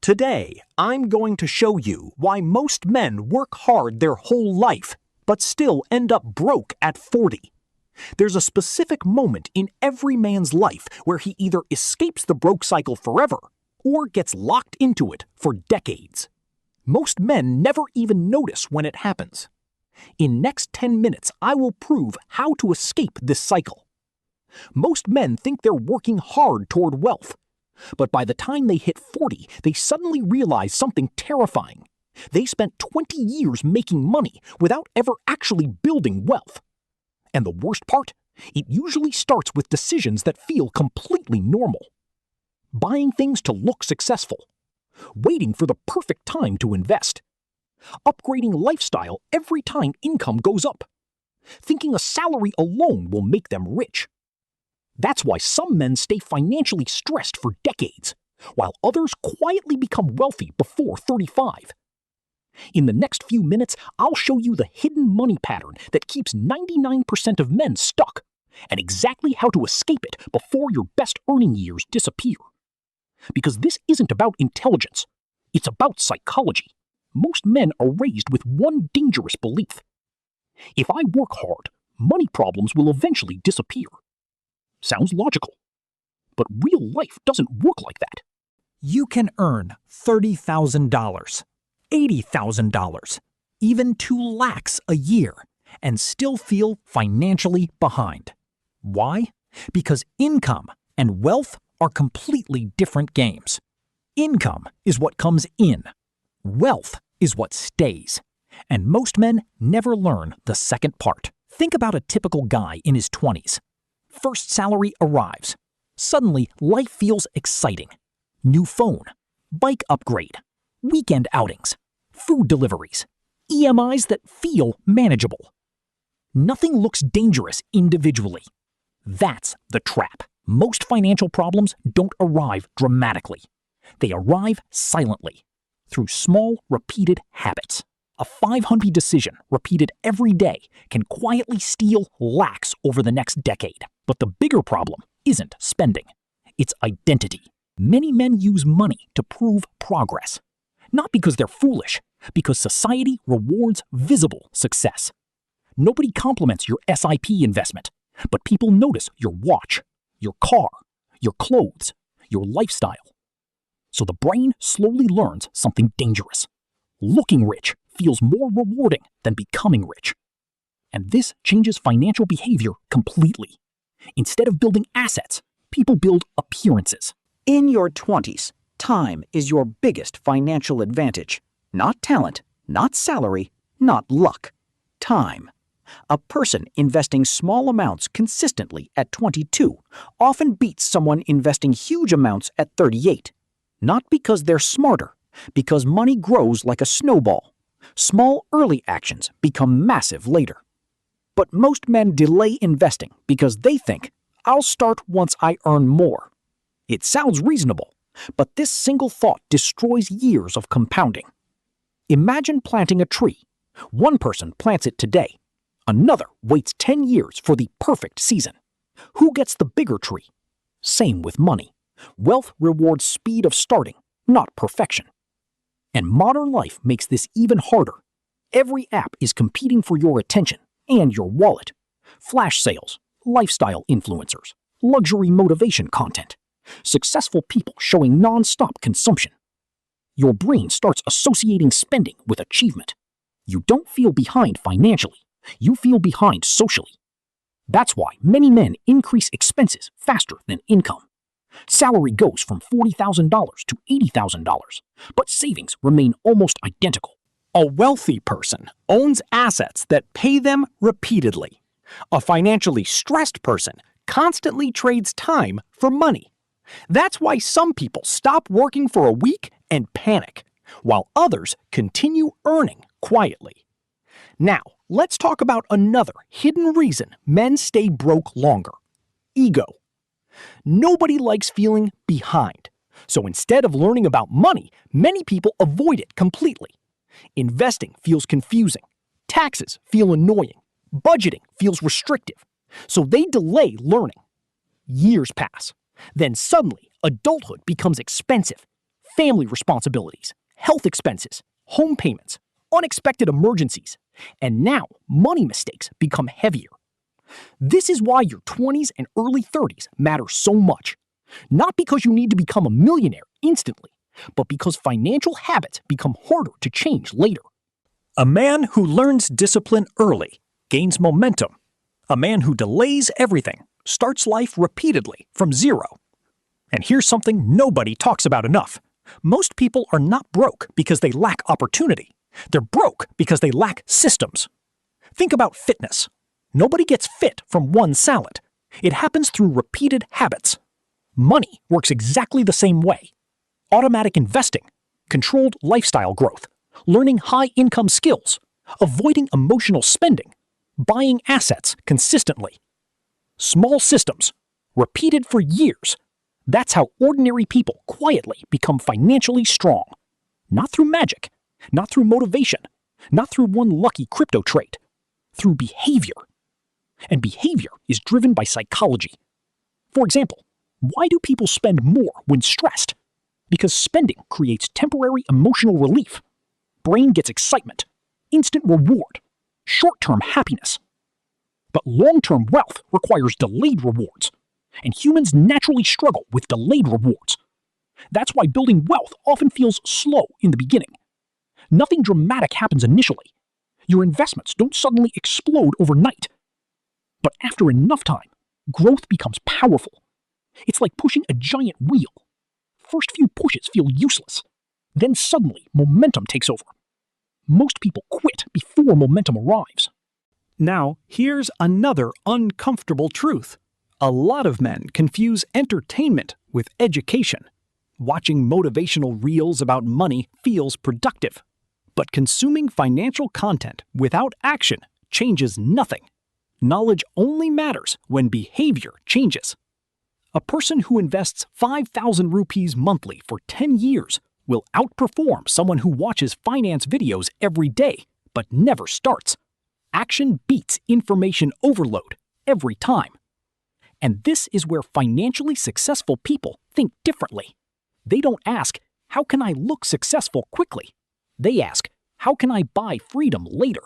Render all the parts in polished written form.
Today, I'm going to show you why most men work hard their whole life, but still end up broke at 40. There's a specific moment in every man's life where he either escapes the broke cycle forever or gets locked into it for decades. Most men never even notice when it happens. In next 10 minutes, I will prove how to escape this cycle. Most men think they're working hard toward wealth. But by the time they hit 40, they suddenly realize something terrifying. They spent 20 years making money without ever actually building wealth. And the worst part? It usually starts with decisions that feel completely normal. Buying things to look successful. Waiting for the perfect time to invest. Upgrading lifestyle every time income goes up. Thinking a salary alone will make them rich. That's why some men stay financially stressed for decades, while others quietly become wealthy before 35. In the next few minutes, I'll show you the hidden money pattern that keeps 99% of men stuck, and exactly how to escape it before your best earning years disappear. Because this isn't about intelligence, it's about psychology. Most men are raised with one dangerous belief. If I work hard, money problems will eventually disappear. Sounds logical. But real life doesn't work like that. You can earn $30,000, $80,000, even $2 lakhs a year, and still feel financially behind. Why? Because income and wealth are completely different games. Income is what comes in. Wealth is what stays. And most men never learn the second part. Think about a typical guy in his 20s. First salary arrives. Suddenly, life feels exciting. New phone, bike upgrade, weekend outings, food deliveries, EMIs that feel manageable. Nothing looks dangerous individually. That's the trap. Most financial problems don't arrive dramatically. They arrive silently, through small, repeated habits. A 500 decision repeated every day can quietly steal lakhs over the next decade. But the bigger problem isn't spending. It's identity. Many men use money to prove progress. Not because they're foolish, because society rewards visible success. Nobody compliments your SIP investment, but people notice your watch, your car, your clothes, your lifestyle. So the brain slowly learns something dangerous. Looking rich feels more rewarding than becoming rich. And this changes financial behavior completely. Instead of building assets, people build appearances. In your 20s, time is your biggest financial advantage. Not talent, not salary, not luck. Time. A person investing small amounts consistently at 22 often beats someone investing huge amounts at 38. Not because they're smarter, because money grows like a snowball. Small early actions become massive later. But most men delay investing because they think, I'll start once I earn more. It sounds reasonable, but this single thought destroys years of compounding. Imagine planting a tree. One person plants it today. Another waits 10 years for the perfect season. Who gets the bigger tree? Same with money. Wealth rewards speed of starting, not perfection. And modern life makes this even harder. Every app is competing for your attention and your wallet. Flash sales, lifestyle influencers, luxury motivation content, successful people showing non-stop consumption. Your brain starts associating spending with achievement. You don't feel behind financially, you feel behind socially. That's why many men increase expenses faster than income. Salary goes from $40,000 to $80,000, but savings remain almost identical. A wealthy person owns assets that pay them repeatedly. A financially stressed person constantly trades time for money. That's why some people stop working for a week and panic, while others continue earning quietly. Now, let's talk about another hidden reason men stay broke longer: ego. Nobody likes feeling behind, so instead of learning about money, many people avoid it completely. Investing feels confusing, taxes feel annoying, budgeting feels restrictive, so they delay learning. Years pass. Then suddenly, adulthood becomes expensive. family responsibilities, health expenses, home payments, unexpected emergencies, and now money mistakes become heavier. This is why your 20s and early 30s matter so much. Not because you need to become a millionaire instantly, but because financial habits become harder to change later. A man who learns discipline early gains momentum. A man who delays everything starts life repeatedly from zero. And here's something nobody talks about enough. Most people are not broke because they lack opportunity. They're broke because they lack systems. Think about fitness. Nobody gets fit from one salad. It happens through repeated habits. Money works exactly the same way. Automatic investing, controlled lifestyle growth, learning high-income skills, avoiding emotional spending, buying assets consistently. Small systems, repeated for years. That's how ordinary people quietly become financially strong. Not through magic, not through motivation, not through one lucky crypto trade, through behavior. And behavior is driven by psychology. For example, why do people spend more when stressed? Because spending creates temporary emotional relief. Brain gets excitement, instant reward, short-term happiness. But long-term wealth requires delayed rewards, and humans naturally struggle with delayed rewards. That's why building wealth often feels slow in the beginning. Nothing dramatic happens initially. Your investments don't suddenly explode overnight. But after enough time, growth becomes powerful. It's like pushing a giant wheel. First few pushes feel useless. Then suddenly, momentum takes over. Most people quit before momentum arrives. Now, here's another uncomfortable truth. A lot of men confuse entertainment with education. Watching motivational reels about money feels productive. But consuming financial content without action changes nothing. Knowledge only matters when behavior changes. A person who invests 5,000 rupees monthly for 10 years will outperform someone who watches finance videos every day but never starts. Action beats information overload every time. And this is where financially successful people think differently. They don't ask, how can I look successful quickly? They ask, how can I buy freedom later?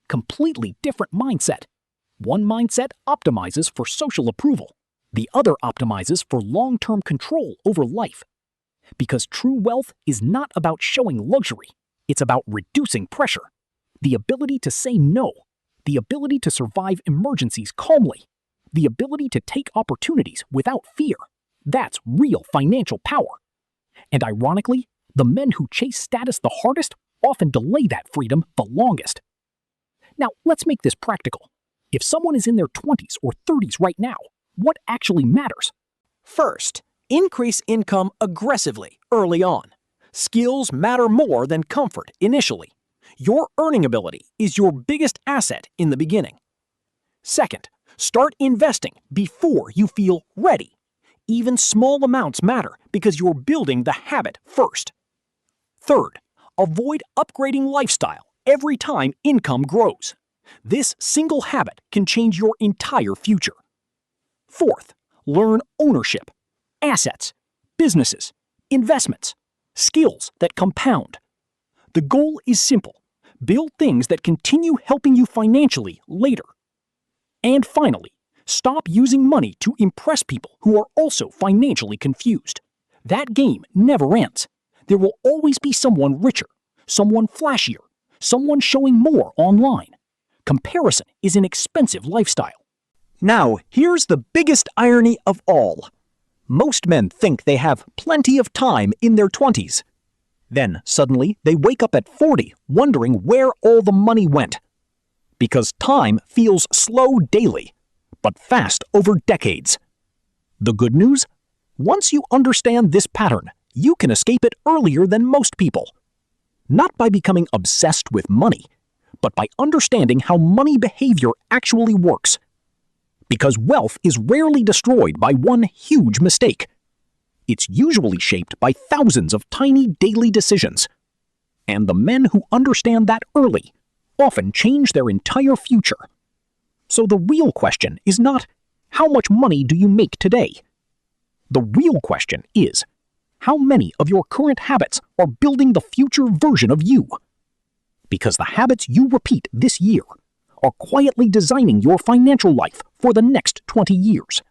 Completely different mindset. One mindset optimizes for social approval. The other optimizes for long-term control over life. Because true wealth is not about showing luxury. It's about reducing pressure. The ability to say no. The ability to survive emergencies calmly. The ability to take opportunities without fear. That's real financial power. And ironically, the men who chase status the hardest often delay that freedom the longest. Now, let's make this practical. If someone is in their 20s or 30s right now, what actually matters? First, increase income aggressively early on. Skills matter more than comfort initially. Your earning ability is your biggest asset in the beginning. Second, start investing before you feel ready. Even small amounts matter because you're building the habit first. Third, avoid upgrading lifestyle every time income grows. This single habit can change your entire future. Fourth, learn ownership, assets, businesses, investments, skills that compound. The goal is simple. Build things that continue helping you financially later. And finally, stop using money to impress people who are also financially confused. That game never ends. There will always be someone richer, someone flashier, someone showing more online. Comparison is an expensive lifestyle. Now, here's the biggest irony of all. Most men think they have plenty of time in their 20s. Then, suddenly, they wake up at 40 wondering where all the money went. Because time feels slow daily, but fast over decades. The good news? Once you understand this pattern, you can escape it earlier than most people. Not by becoming obsessed with money, but by understanding how money behavior actually works. Because wealth is rarely destroyed by one huge mistake. It's usually shaped by thousands of tiny daily decisions. And the men who understand that early often change their entire future. So the real question is not, how much money do you make today? The real question is, how many of your current habits are building the future version of you? Because the habits you repeat this year are quietly designing your financial life for the next 20 years.